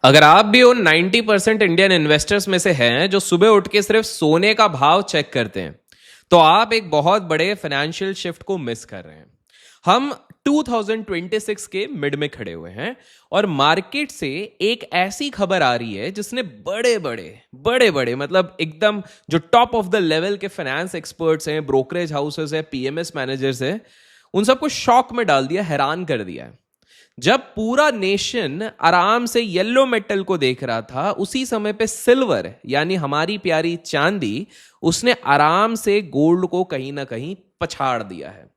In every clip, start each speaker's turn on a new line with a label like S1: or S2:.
S1: अगर आप भी उन 90% इंडियन इन्वेस्टर्स में से हैं जो सुबह उठ के सिर्फ सोने का भाव चेक करते हैं, तो आप एक बहुत बड़े फाइनेंशियल शिफ्ट को मिस कर रहे हैं। हम 2026 के मिड में खड़े हुए हैं और मार्केट से एक ऐसी खबर आ रही है जिसने बड़े बड़े मतलब एकदम जो टॉप ऑफ द लेवल के फाइनेंस एक्सपर्ट्स हैं, ब्रोकरेज हाउसेस हैं, पीएमएस मैनेजर्स हैं, उन सबको शॉक में डाल दिया, हैरान कर दिया है। जब पूरा नेशन आराम से येलो मेटल को देख रहा था, उसी समय पे सिल्वर यानी हमारी प्यारी चांदी, उसने आराम से गोल्ड को कहीं ना कहीं पछाड़ दिया है।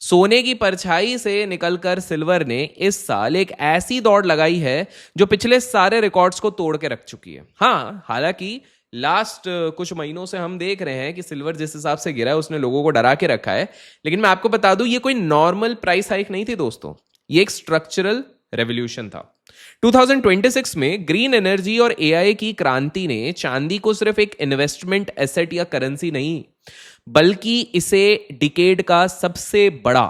S1: सोने की परछाई से निकलकर सिल्वर ने इस साल एक ऐसी दौड़ लगाई है जो पिछले सारे रिकॉर्ड्स को तोड़ के रख चुकी है। हाँ, हालांकि लास्ट कुछ महीनों से हम देख रहे हैं कि सिल्वर जिस हिसाब से गिरा है उसने लोगों को डरा के रखा है, लेकिन मैं आपको बता दूं ये कोई नॉर्मल प्राइस हाइक नहीं थी दोस्तों, ये एक स्ट्रक्चरल रेवोल्यूशन था। 2026 में ग्रीन एनर्जी और एआई की क्रांति ने चांदी को सिर्फ एक इन्वेस्टमेंट एसेट या करेंसी नहीं, बल्कि इसे डिकेड का सबसे बड़ा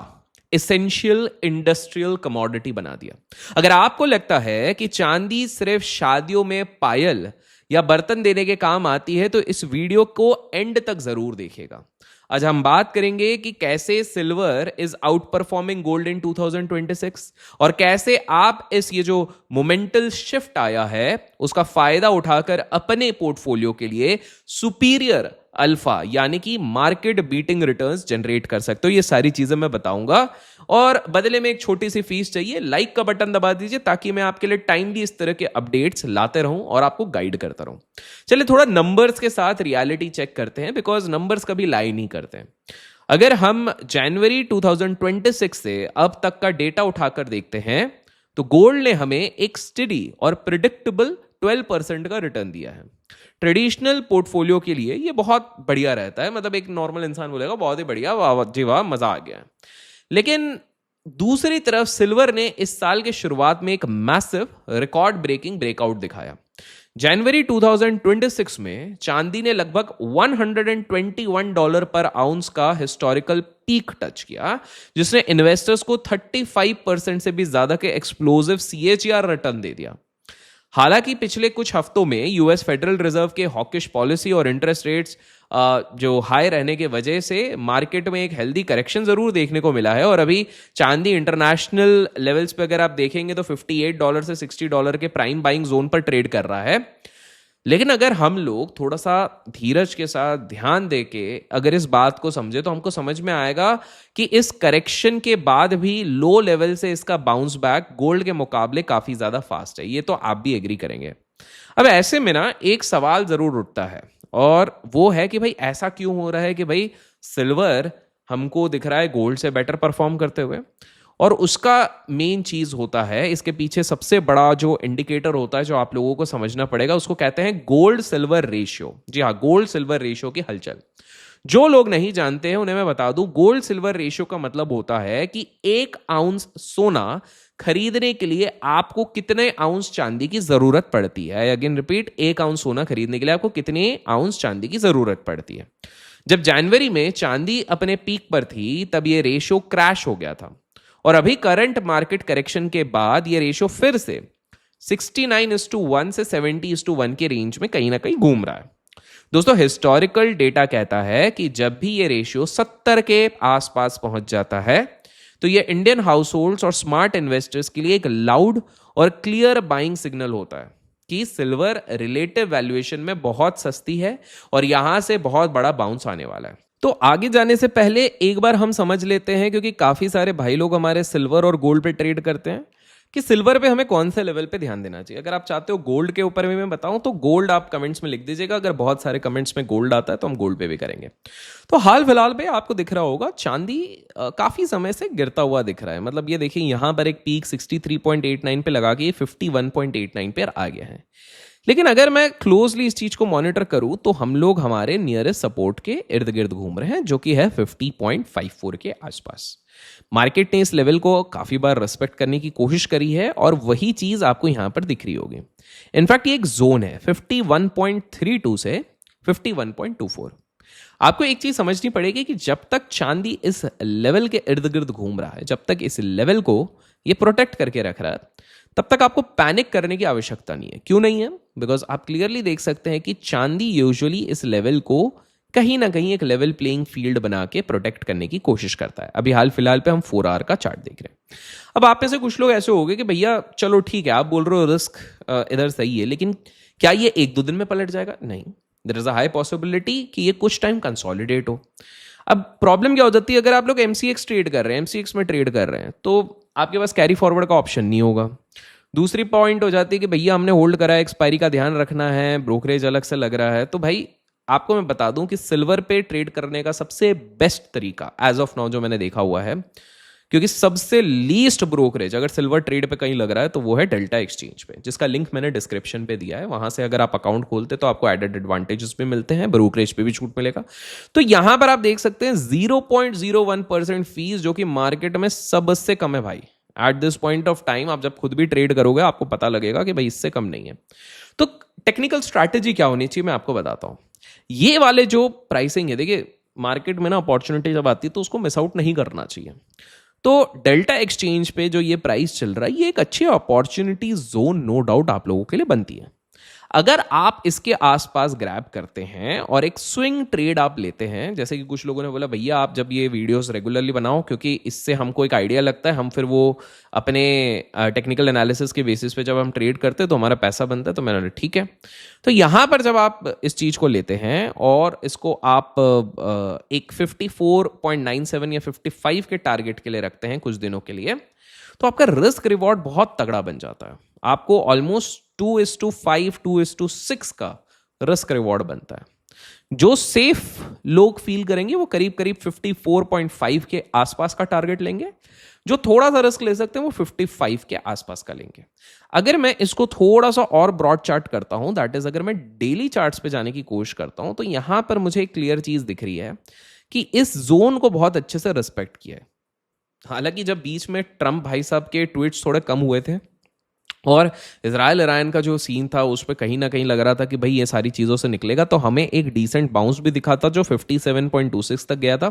S1: एसेंशियल इंडस्ट्रियल कमोडिटी बना दिया। अगर आपको लगता है कि चांदी सिर्फ शादियों में पायल या बर्तन देने के काम आती है, तो इस वीडियो को एंड तक जरूर देखिएगा। आज हम बात करेंगे कि कैसे silver is out performing gold in 2026 और कैसे आप ये जो मोमेंटल शिफ्ट आया है उसका फायदा उठाकर अपने पोर्टफोलियो के लिए सुपीरियर अल्फा यानी कि मार्केट बीटिंग रिटर्न्स जनरेट कर सकते हो। ये सारी चीजें मैं बताऊंगा और बदले में एक छोटी सी फीस चाहिए। लाइक का बटन दबा दीजिए ताकि मैं आपके लिए टाइम भी इस तरह के अपडेट्स लाते रहूं और आपको गाइड करता रहूं। चलिए थोड़ा नंबर्स के साथ रियलिटी चेक करते हैं, बिकॉज नंबर्स कभी लाई नहीं करते हैं। अगर हम जनवरी 2026 से अब तक का डेटा उठाकर देखते हैं तो गोल्ड ने हमें एक स्टेडी और प्रिडिक्टेबल 12% का रिटर्न दिया है। ट्रेडिशनल पोर्टफोलियो के लिए ये बहुत बढ़िया रहता है, मतलब एक नॉर्मल इंसान बोलेगा बहुत ही बढ़िया, वाह जी वाह, मजा आ गया। लेकिन दूसरी तरफ सिल्वर ने इस साल के शुरुआत में एक मैसिव रिकॉर्ड ब्रेकिंग ब्रेकआउट दिखाया। जनवरी 2026 में चांदी ने लगभग $121 पर आउंस का हिस्टोरिकल पीक टच किया, जिसने इन्वेस्टर्स को 35% से भी ज्यादा के एक्सप्लोसिव CAGR रिटर्न दे दिया। हालांकि पिछले कुछ हफ्तों में यूएस फेडरल रिजर्व के हॉकिश पॉलिसी और इंटरेस्ट रेट्स जो हाई रहने के वजह से मार्केट में एक हेल्दी करेक्शन जरूर देखने को मिला है और अभी चांदी इंटरनेशनल लेवल्स पे अगर आप देखेंगे तो $58 से $60 के प्राइम बाइंग जोन पर ट्रेड कर रहा है। लेकिन अगर हम लोग थोड़ा सा धीरज के साथ ध्यान देके अगर इस बात को समझे तो हमको समझ में आएगा कि इस करेक्शन के बाद भी लो लेवल से इसका बाउंस बैक गोल्ड के मुकाबले काफी ज्यादा फास्ट है। ये तो आप भी एग्री करेंगे। अब ऐसे में ना एक सवाल जरूर उठता है और वो है कि भाई ऐसा क्यों हो रहा है कि भाई सिल्वर हमको दिख रहा है गोल्ड से बेटर परफॉर्म करते हुए, और उसका मेन चीज होता है, इसके पीछे सबसे बड़ा जो इंडिकेटर होता है जो आप लोगों को समझना पड़ेगा, उसको कहते हैं गोल्ड सिल्वर रेशियो। जी हाँ, गोल्ड सिल्वर रेशियो की हलचल। जो लोग नहीं जानते हैं उन्हें मैं बता दूं, गोल्ड सिल्वर रेशियो का मतलब होता है कि 1 आउंस सोना खरीदने के लिए आपको कितने आउंस चांदी की जरूरत पड़ती है। अगेन रिपीट, 1 आउंस सोना खरीदने के लिए आपको कितने आउंस चांदी की जरूरत पड़ती है। जब जनवरी में चांदी अपने पीक पर थी तब यह रेशियो क्रैश हो गया था और अभी करंट मार्केट करेक्शन के बाद यह रेशियो फिर से 69:1 से 70:1 के रेंज में कहीं ना कहीं घूम रहा है। दोस्तों, हिस्टोरिकल डेटा कहता है कि जब भी ये रेशियो 70 के आसपास पहुंच जाता है तो ये इंडियन हाउस होल्ड्स और स्मार्ट इन्वेस्टर्स के लिए एक लाउड और क्लियर बाइंग सिग्नल होता है कि सिल्वर रिलेटिव वैल्यूएशन में बहुत सस्ती है और यहां से बहुत बड़ा बाउंस आने वाला है। तो आगे जाने से पहले एक बार हम समझ लेते हैं, क्योंकि काफी सारे भाई लोग हमारे सिल्वर और गोल्ड पे ट्रेड करते हैं, कि सिल्वर पे हमें कौन से लेवल पे ध्यान देना चाहिए। अगर आप चाहते हो गोल्ड के ऊपर भी मैं बताऊं तो गोल्ड आप कमेंट्स में लिख दीजिएगा। अगर बहुत सारे कमेंट्स में गोल्ड आता है तो हम गोल्ड पे भी करेंगे। तो हाल फिलहाल पे आपको दिख रहा होगा चांदी काफी समय से गिरता हुआ दिख रहा है। मतलब ये देखिए, यहां पर एक पीक 63.89 पे लगा के 51.89 पे आ गया है। लेकिन अगर मैं क्लोजली इस चीज को मॉनिटर करूं तो हम लोग हमारे नियरेस्ट सपोर्ट के इर्द गिर्द घूम रहे हैं, जो कि है 50.54 के आसपास। मार्केट ने इस लेवल को काफी बार रेस्पेक्ट करने की कोशिश करी है और वही चीज आपको यहां पर दिख रही होगी। इनफैक्ट ये एक जोन है 51.32 से 51.24। आपको एक चीज समझनी पड़ेगी कि जब तक चांदी इस लेवल के इर्द गिर्द घूम रहा है, जब तक इस लेवल को ये प्रोटेक्ट करके रख रहा है, तब तक आपको पैनिक करने की आवश्यकता नहीं है। क्यों नहीं है? बिकॉज आप क्लियरली देख सकते हैं कि चांदी यूजुअली इस लेवल को कहीं ना कहीं एक लेवल प्लेइंग फील्ड बना के प्रोटेक्ट करने की कोशिश करता है। अभी हाल फिलहाल पे हम 4 आवर का चार्ट देख रहे हैं। अब आप में से कुछ लोग ऐसे हो गए कि भैया चलो ठीक है, आप बोल रहे हो रिस्क इधर सही है, लेकिन क्या ये 1-2 दिन में पलट जाएगा? नहीं, there is a high possibility कि ये कुछ टाइम कंसोलिडेट हो। अब प्रॉब्लम क्या हो जाती है, अगर आप लोग एमसीएक्स ट्रेड कर रहे हैं, एमसीएक्स में ट्रेड कर रहे हैं, तो आपके पास कैरी फॉरवर्ड का ऑप्शन नहीं होगा। दूसरी पॉइंट हो जाती है कि भैया हमने होल्ड करा है, एक्सपायरी का ध्यान रखना है, ब्रोकरेज अलग से लग रहा है। तो भाई आपको मैं बता दूं कि सिल्वर पे ट्रेड करने का सबसे बेस्ट तरीका एज ऑफ नाउ जो मैंने देखा हुआ है, क्योंकि सबसे लीस्ट ब्रोकरेज अगर सिल्वर ट्रेड पे कहीं लग रहा है तो वो है डेल्टा एक्सचेंज पे, जिसका लिंक मैंने डिस्क्रिप्शन पे दिया है। वहां से अगर आप अकाउंट खोलते तो आपको एडेड एडवांटेजेस भी मिलते हैं, ब्रोकरेज पे भी छूट मिलेगा। तो यहां पर आप देख सकते हैं 0.01% फीस, जो कि मार्केट में सबसे कम है भाई। At this point of time आप जब खुद भी ट्रेड करोगे आपको पता लगेगा कि भाई इससे कम नहीं है। तो टेक्निकल स्ट्रैटेजी क्या होनी चाहिए मैं आपको बताता हूं। ये वाले जो प्राइसिंग है, देखिए मार्केट में ना अपॉर्चुनिटी जब आती है तो उसको मिस आउट नहीं करना चाहिए। तो डेल्टा एक्सचेंज पे जो ये प्राइस चल रहा है, ये एक अच्छी अपॉर्चुनिटी जोन नो डाउट आप लोगों के लिए बनती है। अगर आप इसके आसपास ग्रैब करते हैं और एक स्विंग ट्रेड आप लेते हैं, जैसे कि कुछ लोगों ने बोला भैया आप जब ये वीडियोस रेगुलरली बनाओ क्योंकि इससे हमको एक आइडिया लगता है, हम फिर वो अपने टेक्निकल एनालिसिस के बेसिस पे जब हम ट्रेड करते हैं तो हमारा पैसा बनता है। तो मैंने ठीक है। तो यहाँ पर जब आप इस चीज़ को लेते हैं और इसको आप एक 54.97 या 55 के टारगेट के लिए रखते हैं कुछ दिनों के लिए, तो आपका रिस्क रिवॉर्ड बहुत तगड़ा बन जाता है। आपको ऑलमोस्ट 2:5 2:6 का रिस्क रिवॉर्ड बनता है। जो सेफ लोग फील करेंगे वो करीब करीब 54.5 के आसपास का टारगेट लेंगे। जो थोड़ा सा रिस्क ले सकते हैं वो 55 के आसपास का लेंगे। अगर मैं इसको थोड़ा सा और ब्रॉड चार्ट करता हूं, दैट इज अगर मैं डेली चार्ट्स पे जाने की कोशिश करता हूं, तो यहां पर मुझे एक क्लियर चीज दिख रही है कि इस जोन को बहुत अच्छे से रिस्पेक्ट किया है। हालांकि जब बीच में ट्रंप भाई साहब के ट्वीट्स थोड़े कम हुए थे और इजराइल ईरान का जो सीन था उस पर कहीं ना कहीं लग रहा था कि भाई ये सारी चीज़ों से निकलेगा, तो हमें एक डिसेंट बाउंस भी दिखा था जो 57.26 तक गया था।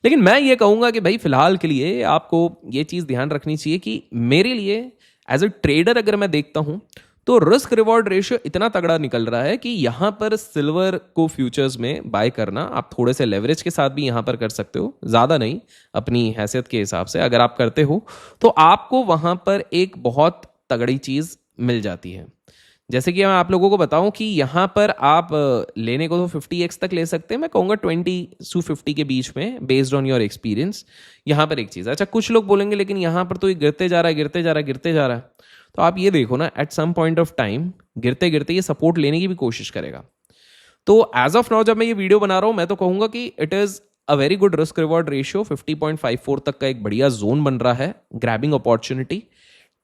S1: लेकिन मैं ये कहूँगा कि भाई फिलहाल के लिए आपको ये चीज़ ध्यान रखनी चाहिए कि मेरे लिए एज ए ट्रेडर अगर मैं देखता हूँ तो रिस्क रिवॉर्ड रेशियो इतना तगड़ा निकल रहा है कि यहाँ पर सिल्वर को फ्यूचर्स में बाय करना आप थोड़े से लेवरेज के साथ भी यहाँ पर कर सकते हो, ज़्यादा नहीं, अपनी हैसियत के हिसाब से अगर आप करते हो तो आपको वहाँ पर एक बहुत तगड़ी चीज मिल जाती है। जैसे कि मैं आप लोगों को बताऊं कि यहां पर आप लेने को तो 50x तक ले सकते हैं, मैं कहूंगा 20 to 50 के बीच में बेस्ड ऑन योर एक्सपीरियंस। यहां पर एक चीज, अच्छा कुछ लोग बोलेंगे लेकिन यहां पर तो ये गिरते जा रहा है गिरते जा रहा है गिरते जा रहा है, तो आप ये देखो ना at some point of time गिरते गिरते ये सपोर्ट लेने की भी कोशिश करेगा। तो एज ऑफ नाउ जब मैं ये वीडियो बना रहा हूं मैं तो कहूंगा कि it is a very good risk reward ratio. 50.54 तक का एक बढ़िया जोन बन रहा है ग्रैबिंग अपॉर्चुनिटी,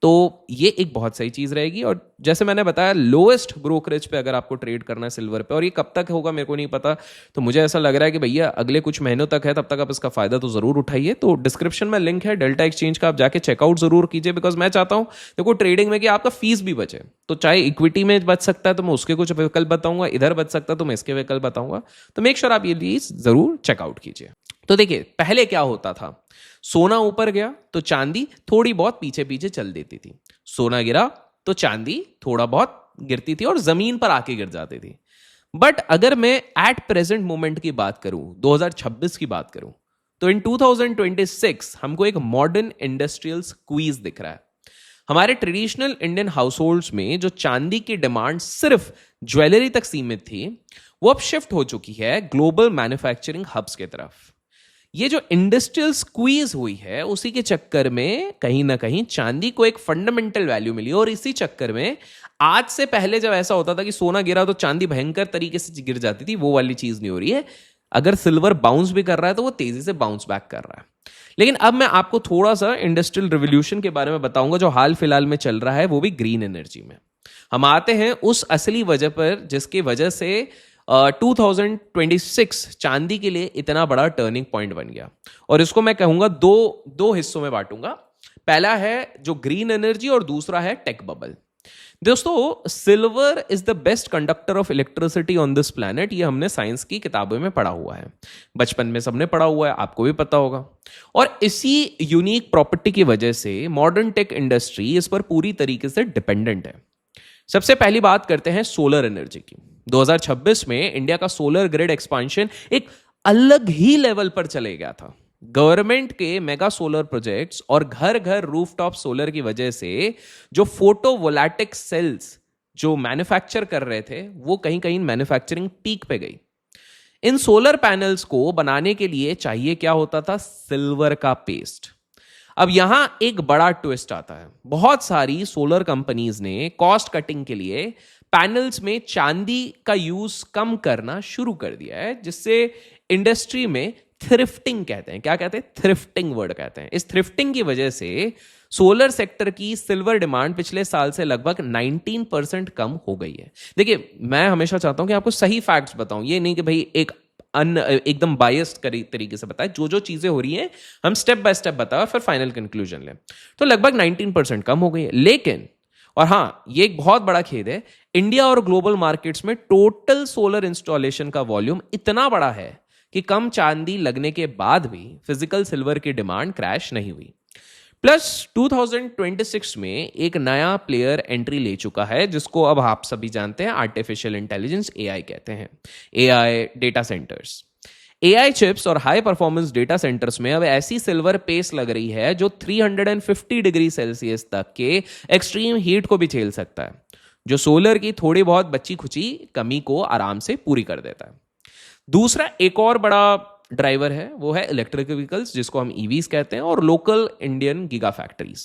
S1: तो ये एक बहुत सही चीज रहेगी। और जैसे मैंने बताया लोएस्ट ब्रोकरेज पे अगर आपको ट्रेड करना है सिल्वर पे, और ये कब तक होगा मेरे को नहीं पता, तो मुझे ऐसा लग रहा है कि भैया अगले कुछ महीनों तक है, तब तक आप इसका फायदा तो जरूर उठाइए। तो डिस्क्रिप्शन में लिंक है डेल्टा एक्सचेंज का, आप जाके चेकआउट जरूर कीजिए। बिकॉज मैं चाहता हूं देखो ट्रेडिंग में कि आपका फीस भी बचे, तो चाहे इक्विटी में बच सकता है तो मैं उसके कुछ विकल्प बताऊंगा, इधर बच सकता है तो मैं इसके विकल्प बताऊंगा। तो मेक श्योर आप ये चीज जरूर चेकआउट कीजिए। तो देखिए पहले क्या होता था, सोना ऊपर गया तो चांदी थोड़ी बहुत पीछे पीछे चल देती थी, सोना गिरा तो चांदी थोड़ा बहुत गिरती थी और जमीन पर आके गिर जाती थी। बट अगर मैं एट प्रेजेंट मोमेंट की बात करूं, 2026 की बात करूं, तो इन 2026 हमको एक मॉडर्न इंडस्ट्रियल स्क्वीज दिख रहा है। हमारे ट्रेडिशनल इंडियन हाउसहोल्ड्स में जो चांदी की डिमांड सिर्फ ज्वेलरी तक सीमित थी, वो अब शिफ्ट हो चुकी है ग्लोबल मैन्युफैक्चरिंग हब्स की तरफ। ये जो इंडस्ट्रियल स्क्वीज हुई है उसी के चक्कर में कहीं ना कहीं चांदी को एक फंडामेंटल वैल्यू मिली, और इसी चक्कर में आज से पहले जब ऐसा होता था कि सोना गिरा तो चांदी भयंकर तरीके से गिर जाती थी, वो वाली चीज नहीं हो रही है। अगर सिल्वर बाउंस भी कर रहा है तो वो तेजी से बाउंस बैक कर रहा है। लेकिन अब मैं आपको थोड़ा सा इंडस्ट्रियल रिवोल्यूशन के बारे में बताऊंगा जो हाल फिलहाल में चल रहा है, वो भी ग्रीन एनर्जी में। हम आते हैं उस असली वजह पर जिसकी वजह से 2026 चांदी के लिए इतना बड़ा टर्निंग पॉइंट बन गया, और इसको मैं कहूंगा दो हिस्सों में बांटूंगा। पहला है जो ग्रीन एनर्जी और दूसरा है टेक बबल। दोस्तों, silver is the best conductor of electricity on this planet. ये हमने साइंस की किताबों में पढ़ा हुआ है, बचपन में सबने पढ़ा हुआ है, आपको भी पता होगा। और इसी यूनिक प्रॉपर्टी की वजह से मॉडर्न टेक इंडस्ट्री इस पर पूरी तरीके से डिपेंडेंट है। सबसे पहली बात करते हैं सोलर एनर्जी की। 2026 में इंडिया का सोलर ग्रिड एक्सपांशन एक अलग ही लेवल पर चले गया था। गवर्नमेंट के मेगा सोलर प्रोजेक्ट्स और घर घर रूफटॉप सोलर की वजह से जो फोटोवोल्टाइक सेल्स जो मैन्युफैक्चर कर रहे थे, वो कहीं कहीं मैन्युफैक्चरिंग पीक पे गई। इन सोलर पैनल्स को बनाने के लिए चाहिए क्या होता था? सिल्वर का पेस्ट। अब यहां एक बड़ा ट्विस्ट आता है। बहुत सारी सोलर कंपनीज ने कॉस्ट कटिंग के लिए पैनल्स में चांदी का यूज कम करना शुरू कर दिया है, जिससे इंडस्ट्री में थ्रिफ्टिंग कहते हैं। क्या कहते हैं? थ्रिफ्टिंग वर्ड कहते हैं। इस थ्रिफ्टिंग की वजह से सोलर सेक्टर की सिल्वर डिमांड पिछले साल से लगभग 19% कम हो गई है। देखिए, मैं हमेशा चाहता हूं कि आपको सही फैक्ट्स बताऊं, ये नहीं कि भाई एकदम बायस्ड तरीके से बताए। जो जो चीजें हो रही हैं हम स्टेप बाय स्टेप बताओ, फिर फाइनल कंक्लूजन लें। तो लगभग 19% कम हो गई है। लेकिन, और हां, ये एक बहुत बड़ा खेद है, इंडिया और ग्लोबल मार्केट्स में टोटल सोलर इंस्टॉलेशन का वॉल्यूम इतना बड़ा है कि कम चांदी लगने के बाद भी फिजिकल सिल्वर की डिमांड क्रैश नहीं हुई। प्लस 2026 में एक नया प्लेयर एंट्री ले चुका है, जिसको अब आप सभी जानते हैं, आर्टिफिशियल इंटेलिजेंस, एआई कहते हैं। AI data centres, AI chips और हाई परफॉर्मेंस डेटा सेंटर्स में अब ऐसी सिल्वर पेस्ट लग रही है जो 350 डिग्री सेल्सियस तक के एक्सट्रीम हीट को भी झेल सकता है, जो सोलर की थोड़ी बहुत बची खुची कमी को आराम से पूरी कर देता है। दूसरा एक और बड़ा ड्राइवर है, वो है इलेक्ट्रिक व्हीकल्स, जिसको हम ईवीज कहते हैं, और लोकल इंडियन गीगा फैक्ट्रीज।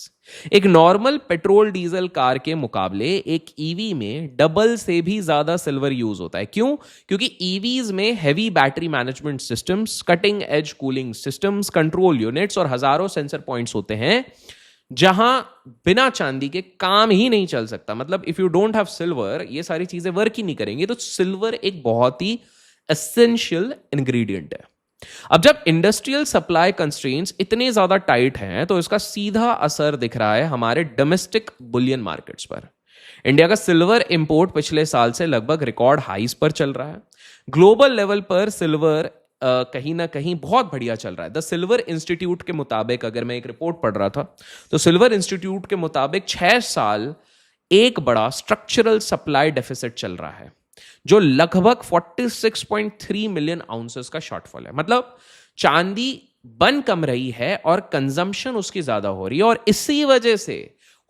S1: एक नॉर्मल पेट्रोल डीजल कार के मुकाबले एक ईवी में डबल से भी ज्यादा सिल्वर यूज होता है। क्यों? क्योंकि ईवीज में heavy battery management systems, cutting edge cooling systems, control units और हजारों सेंसर पॉइंट्स होते हैं, जहां बिना चांदी के काम ही नहीं चल सकता। मतलब if you don't have silver, ये सारी चीजें वर्क ही नहीं करेंगी। तो सिल्वर एक बहुत ही एसेंशियल इंग्रेडिएंट है। अब जब इंडस्ट्रियल सप्लाई कंस्ट्रेंट्स इतने ज्यादा टाइट हैं, तो इसका सीधा असर दिख रहा है हमारे डोमेस्टिक बुलियन मार्केट्स पर। इंडिया का सिल्वर इंपोर्ट पिछले साल से लगभग रिकॉर्ड हाईस पर चल रहा है। ग्लोबल लेवल पर सिल्वर कहीं ना कहीं बहुत बढ़िया चल रहा है। द सिल्वर इंस्टीट्यूट के मुताबिक, अगर मैं एक रिपोर्ट पढ़ रहा था, तो सिल्वर इंस्टीट्यूट के मुताबिक 6 साल एक बड़ा स्ट्रक्चरल सप्लाई डेफिसिट चल रहा है, जो लगभग 46.3 मिलियन आउंसेस का शॉर्टफॉल है। मतलब चांदी बन कम रही है और कंजम्पशन उसकी ज्यादा हो रही है, और इसी वजह से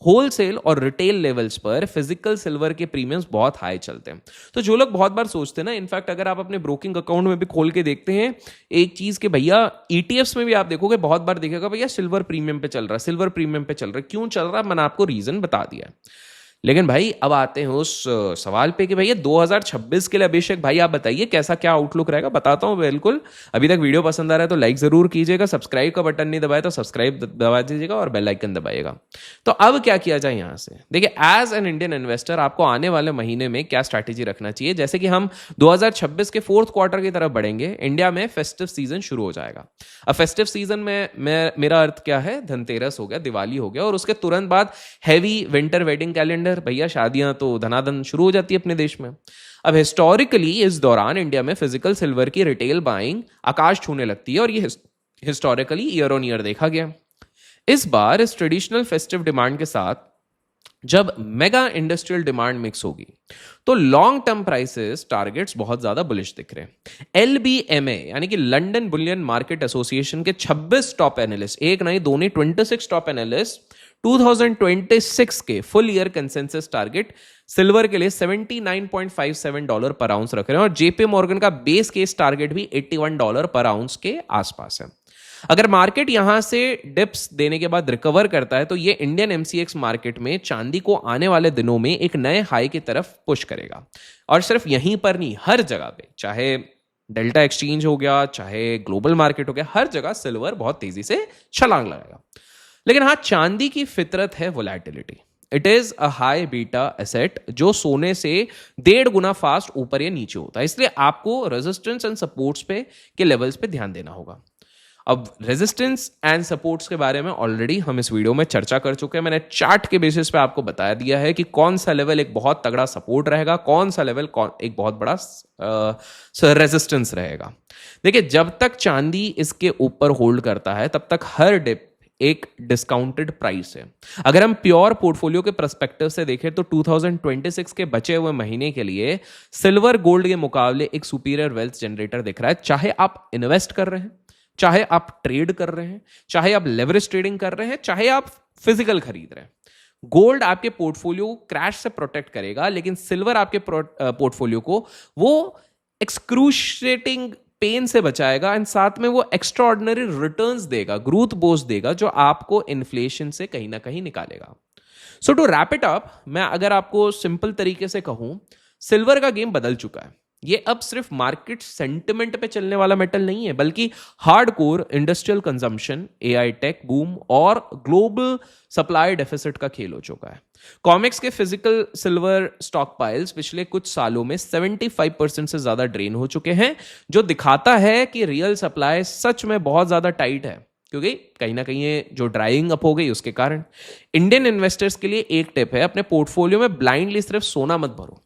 S1: होलसेल और रिटेल लेवल्स पर फिजिकल सिल्वर के प्रीमियम्स बहुत हाई चलते हैं। तो जो लोग बहुत बार सोचते हैं ना, इनफैक्ट अगर आप अपने ब्रोकिंग अकाउंट में भी खोल के देखते हैं एक चीज कि भैया ईटीएफ्स में भी आप देखोगे, बहुत बार दिखेगा भैया सिल्वर प्रीमियम पे चल रहा है, सिल्वर प्रीमियम पे चल रहा है। क्यों चल रहा है, मैंने आपको रीजन बता दिया है। लेकिन भाई अब आते हैं उस सवाल पे कि भैया 2026 के लिए अभिषेक भाई आप बताइए कैसा क्या आउटलुक रहेगा। बताता हूं बिल्कुल। अभी तक वीडियो पसंद आ रहा है तो लाइक जरूर कीजिएगा, सब्सक्राइब का बटन नहीं दबाया तो सब्सक्राइब दबा दीजिएगा और बेल आइकन दबाइएगा। तो अब क्या किया जाए यहां से? देखिए, एज एन इंडियन इन्वेस्टर आपको आने वाले महीने में क्या स्ट्रैटेजी रखना चाहिए। जैसे कि हम 2026 के फोर्थ क्वार्टर की तरफ बढ़ेंगे, इंडिया में फेस्टिव सीजन शुरू हो जाएगा। अब फेस्टिव सीजन में मेरा अर्थ क्या है? धनतेरस हो गया, दिवाली हो गया, और उसके तुरंत बाद हैवी विंटर वेडिंग कैलेंडर। भैया शादियां तो धनाधन शुरू हो जाती है अपने देश में। अब हिस्टोरिकली इस दौरान इंडिया में फिजिकल सिल्वर की रिटेल बाइंग आकाश छूने लगती है, और ये हिस्टोरिकली ईयर ऑन ईयर देखा गया। इस बार इस ट्रेडिशनल फेस्टिव डिमांड के साथ जब मेगा इंडस्ट्रियल डिमांड मिक्स होगी, तो लॉन्ग टर्म प्राइसेस टारगेट्स बहुत ज्यादा बुलिश दिख रहे हैं। LBMA यानी कि लंदन बुलियन मार्केट एसोसिएशन के 26 टॉप एनालिस्ट, एक नहीं दो नहीं 26 टॉप एनालिस्ट 2026 के full year consensus target silver के लिए $79.57 पर आउंस रख रहे हैं, और जेपी मॉर्गन का बेस केस टारगेट भी $81 पर आउंस के आसपास है। अगर मार्केट यहां से डिप्स देने के बाद रिकवर करता है, तो ये इंडियन MCX मार्केट में चांदी को आने वाले दिनों में एक नए हाई की तरफ पुश करेगा। और सिर्फ यहीं पर नहीं, हर जगह पे, चाहे डेल्टा एक्सचेंज हो गया, चाहे ग्लोबल मार्केट हो गया, हर जगह सिल्वर बहुत तेजी से छलांग लगाएगा। लेकिन हाँ, चांदी की फितरत है volatility. It is a high beta asset, जो सोने से 1.5 गुना फास्ट ऊपर या नीचे होता है। इसलिए आपको रेजिस्टेंस एंड सपोर्ट्स पे के लेवल्स पे ध्यान देना होगा। अब रेजिस्टेंस एंड सपोर्ट्स के बारे में ऑलरेडी हम इस वीडियो में चर्चा कर चुके हैं। मैंने चार्ट के बेसिस पे आपको बता दिया है कि कौन सा लेवल एक बहुत तगड़ा सपोर्ट रहेगा, कौन सा लेवल एक बहुत बड़ा रेजिस्टेंस रहेगा। देखिए, जब तक चांदी इसके ऊपर होल्ड करता है तब तक हर डिप एक डिस्काउंटेड प्राइस है। अगर हम प्योर पोर्टफोलियो के पर्सपेक्टिव से देखें तो 2026 के बचे हुए महीने के लिए सिल्वर गोल्ड के मुकाबले एक सुपीरियर वेल्थ जनरेटर दिख रहा है। चाहे आप इन्वेस्ट कर रहे हैं, चाहे आप ट्रेड कर रहे हैं, चाहे आप लेवरेज ट्रेडिंग कर रहे हैं, चाहे आप फिजिकल खरीद रहे हैं, गोल्ड आपके पोर्टफोलियो को क्रैश से प्रोटेक्ट करेगा, लेकिन सिल्वर आपके पोर्टफोलियो को वो एक्सक्रूशिएटिंग पेन से बचाएगा एंड साथ में वो एक्स्ट्राऑर्डिनरी रिटर्न्स देगा, ग्रोथ बूस्ट देगा, जो आपको इन्फ्लेशन से कहीं ना कहीं निकालेगा। सो टू रैप इट अप, मैं अगर आपको सिंपल तरीके से कहूं, सिल्वर का गेम बदल चुका है। ये अब सिर्फ मार्केट सेंटिमेंट पे चलने वाला मेटल नहीं है, बल्कि hardcore industrial consumption, AI tech boom और ग्लोबल सप्लाई डेफिसिट का खेल हो चुका है। कॉमेक्स के फिजिकल सिल्वर स्टॉक पाइल्स पिछले कुछ सालों में 75% से ज्यादा ड्रेन हो चुके हैं, जो दिखाता है कि रियल सप्लाई सच में बहुत ज्यादा टाइट है, क्योंकि कहीं ना कहीं ये जो ड्राइंग अप हो गई उसके कारण। इंडियन इन्वेस्टर्स के लिए एक टिप है, अपने पोर्टफोलियो में ब्लाइंडली सिर्फ सोना मत भरो,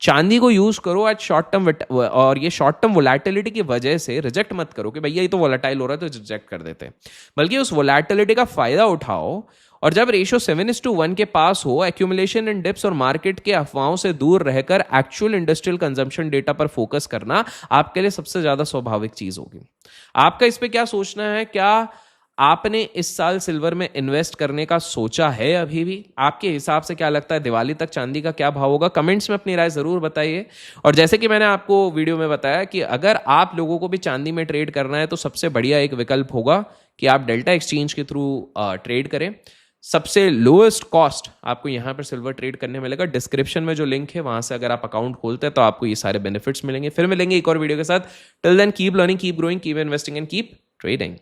S1: चांदी को यूज करो एट शॉर्ट टर्म, और ये शॉर्ट टर्म वोलेटिलिटी की वजह से रिजेक्ट मत करो कि भैया ये तो वोलेटाइल हो रहा है तो रिजेक्ट कर देते हैं, बल्कि उस वोलेटिलिटी का फायदा उठाओ। और जब रेशियो 7:1 के पास हो, एक्यूमुलेशन इन डिप्स और मार्केट के अफवाहों से दूर रहकर एक्चुअल इंडस्ट्रियल कंजम्पशन डेटा पर फोकस करना आपके लिए सबसे ज्यादा स्वाभाविक चीज होगी। आपका इस पे क्या सोचना है? क्या आपने इस साल सिल्वर में इन्वेस्ट करने का सोचा है? अभी भी आपके हिसाब से क्या लगता है, दिवाली तक चांदी का क्या भाव होगा? कमेंट्स में अपनी राय जरूर बताइए। और जैसे कि मैंने आपको वीडियो में बताया कि अगर आप लोगों को भी चांदी में ट्रेड करना है तो सबसे बढ़िया एक विकल्प होगा कि आप डेल्टा एक्सचेंज के थ्रू ट्रेड करें। सबसे लोएस्ट कॉस्ट आपको यहां पर सिल्वर ट्रेड करने मिलेगा। डिस्क्रिप्शन में जो लिंक है वहां से अगर आप अकाउंट खोलते हैं तो आपको ये सारे बेनिफिट्स मिलेंगे। फिर मिलेंगे एक और वीडियो के साथ। Till then keep learning, keep growing, keep investing and keep trading.